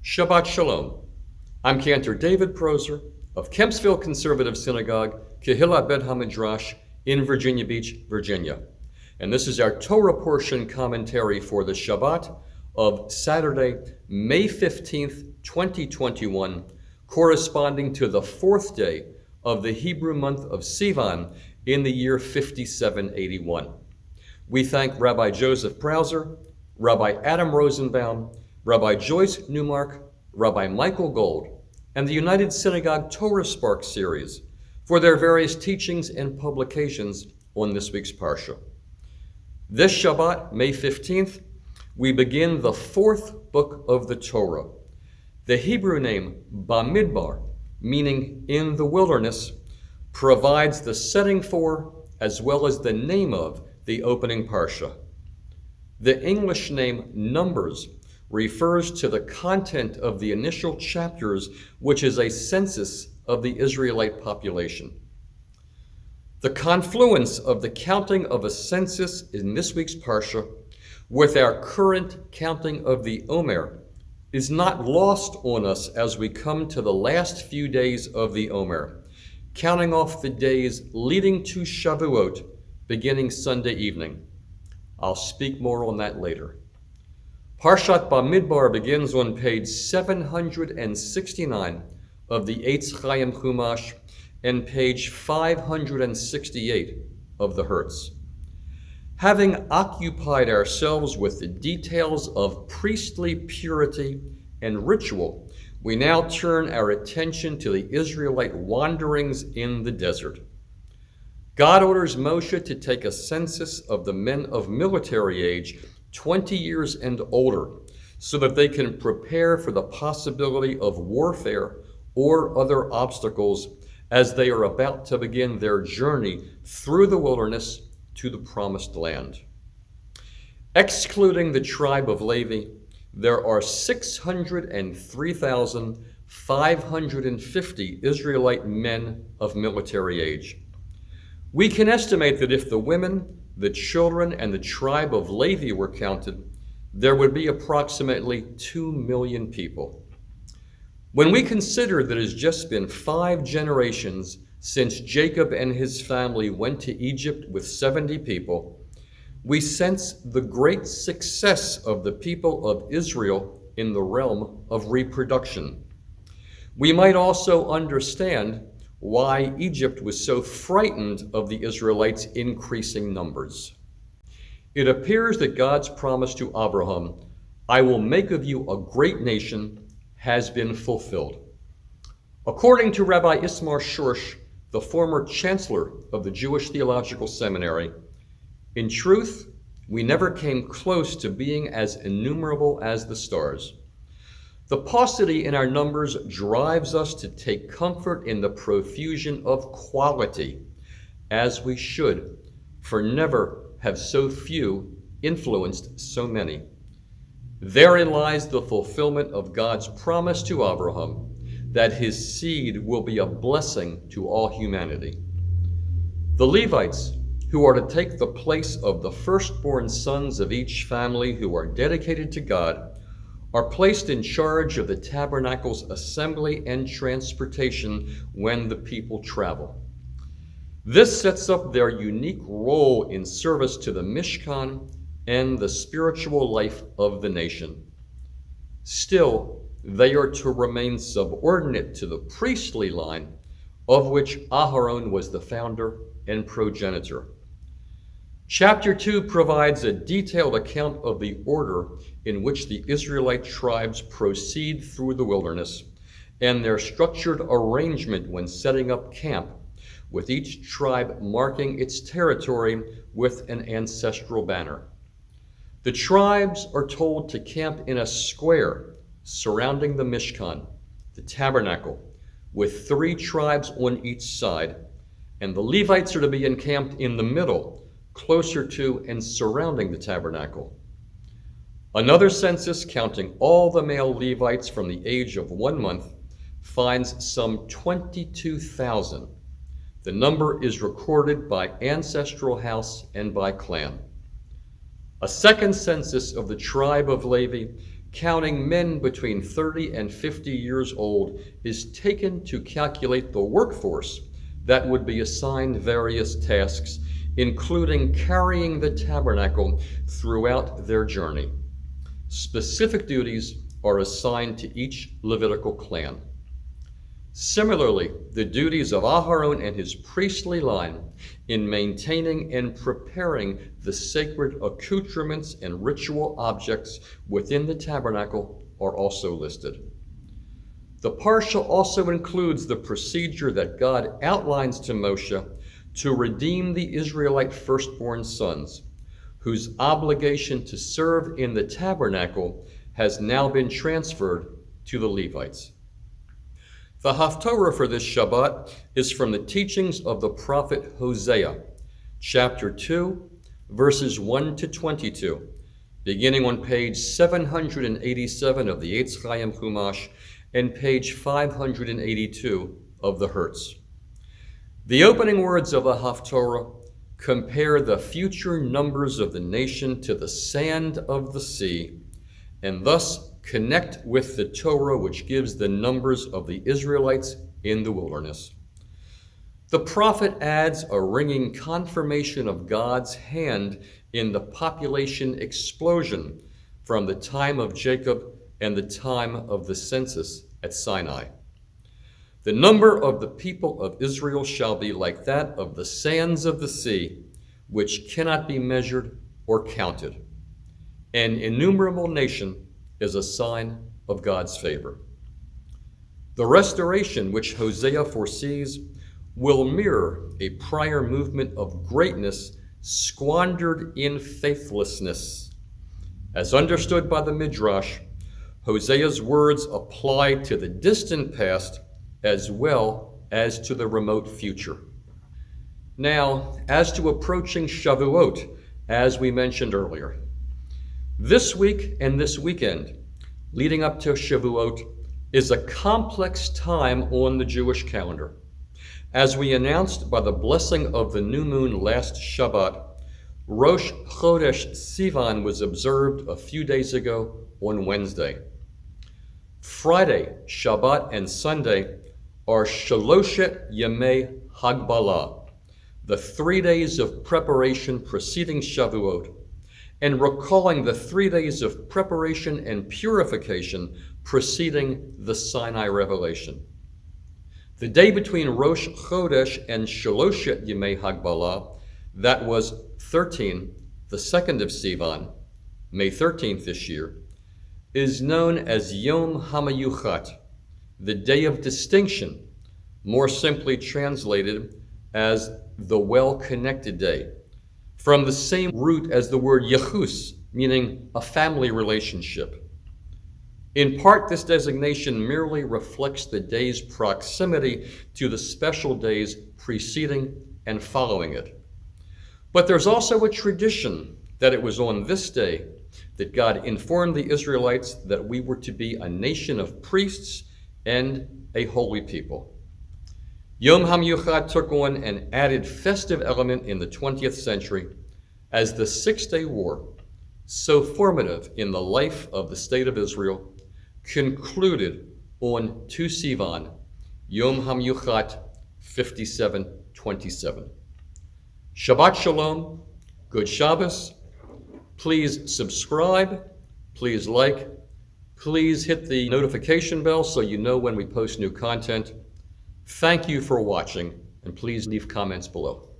Shabbat Shalom. I'm Cantor David Proser of Kempsville Conservative Synagogue, Kehillah Bet HaMidrash in Virginia Beach, Virginia. And this is our Torah portion commentary for the Shabbat of Saturday, May 15th, 2021, corresponding to the fourth day of the Hebrew month of Sivan in the year 5781. We thank Rabbi Joseph Browser, Rabbi Adam Rosenbaum, Rabbi Joyce Newmark, Rabbi Michael Gold, and the United Synagogue Torah Spark series for their various teachings and publications on this week's Parsha. This Shabbat, May 15th, we begin the fourth book of the Torah. The Hebrew name Bamidbar, meaning in the wilderness, provides the setting for, as well as the name of, the opening Parsha. The English name Numbers refers to the content of the initial chapters, which is a census of the Israelite population. The confluence of the counting of a census in this week's Parsha with our current counting of the Omer is not lost on us as we come to the last few days of the Omer, counting off the days leading to Shavuot, beginning Sunday evening. I'll speak more on that later. Parshat Bamidbar begins on page 769 of the Eitz Chaim Chumash and page 568 of the Hertz. Having occupied ourselves with the details of priestly purity and ritual, we now turn our attention to the Israelite wanderings in the desert. God orders Moshe to take a census of the men of military age 20 years and older, so that they can prepare for the possibility of warfare or other obstacles as they are about to begin their journey through the wilderness to the promised land. Excluding the tribe of Levi, there are 603,550 Israelite men of military age. We can estimate that if the women, the children, and the tribe of Levi were counted, there would be approximately 2 million people. When we consider that it has just been 5 generations since Jacob and his family went to Egypt with 70 people, we sense the great success of the people of Israel in the realm of reproduction. We might also understand why Egypt was so frightened of the Israelites' increasing numbers. It appears that God's promise to Abraham, "I will make of you a great nation," has been fulfilled. According to Rabbi Ismar Shorsh, the former chancellor of the Jewish Theological Seminary, in truth, we never came close to being as innumerable as the stars. The paucity in our numbers drives us to take comfort in the profusion of quality, as we should, for never have so few influenced so many. Therein lies the fulfillment of God's promise to Abraham that his seed will be a blessing to all humanity. The Levites, who are to take the place of the firstborn sons of each family who are dedicated to God, are placed in charge of the tabernacle's assembly and transportation when the people travel. This sets up their unique role in service to the Mishkan and the spiritual life of the nation. Still, they are to remain subordinate to the priestly line, of which Aharon was the founder and progenitor. Chapter 2 provides a detailed account of the order in which the Israelite tribes proceed through the wilderness and their structured arrangement when setting up camp, with each tribe marking its territory with an ancestral banner. The tribes are told to camp in a square surrounding the Mishkan, the tabernacle, with 3 tribes on each side, and the Levites are to be encamped in the middle, closer to and surrounding the tabernacle. Another census counting all the male Levites from the age of 1 month finds some 22,000. The number is recorded by ancestral house and by clan. A second census of the tribe of Levi counting men between 30 and 50 years old, is taken to calculate the workforce that would be assigned various tasks, including carrying the tabernacle throughout their journey. Specific duties are assigned to each Levitical clan. Similarly, the duties of Aharon and his priestly line in maintaining and preparing the sacred accoutrements and ritual objects within the tabernacle are also listed. The Parsha also includes the procedure that God outlines to Moshe to redeem the Israelite firstborn sons, whose obligation to serve in the tabernacle has now been transferred to the Levites. The Haftorah for this Shabbat is from the teachings of the prophet Hosea, chapter 2, verses 1 to 22, beginning on page 787 of the Eitz Chaim Chumash and page 582 of the Hertz. The opening words of the Haftorah compare the future numbers of the nation to the sand of the sea, and thus connect with the Torah, which gives the numbers of the Israelites in the wilderness. The prophet adds a ringing confirmation of God's hand in the population explosion from the time of Jacob and the time of the census at Sinai. The number of the people of Israel shall be like that of the sands of the sea, which cannot be measured or counted. An innumerable nation is a sign of God's favor. The restoration which Hosea foresees will mirror a prior movement of greatness squandered in faithlessness. As understood by the Midrash, Hosea's words apply to the distant past as well as to the remote future. Now, as to approaching Shavuot, as we mentioned earlier, this week and this weekend, leading up to Shavuot, is a complex time on the Jewish calendar. As we announced by the blessing of the new moon last Shabbat, Rosh Chodesh Sivan was observed a few days ago on Wednesday. Friday, Shabbat, and Sunday are Shaloshet Yemei Hagbalah, the 3 days of preparation preceding Shavuot, and recalling the 3 days of preparation and purification preceding the Sinai revelation. The day between Rosh Chodesh and Shaloshet Yemei Hagbalah, that was 13, the 2nd of Sivan, May 13th this year, is known as Yom HaMayuchat, the Day of Distinction, more simply translated as the Well-Connected Day, from the same root as the word Yechus, meaning a family relationship. In part, this designation merely reflects the day's proximity to the special days preceding and following it. But there's also a tradition that it was on this day that God informed the Israelites that we were to be a nation of priests and a holy people. Yom HaMiyuchad took on an added festive element in the 20th century as the Six-Day War, so formative in the life of the state of Israel, concluded on 2 Sivan, Yom HaMiyuchad 5727. Shabbat Shalom, good Shabbos. Please subscribe, please like, please hit the notification bell so you know when we post new content. Thank you for watching, and please leave comments below.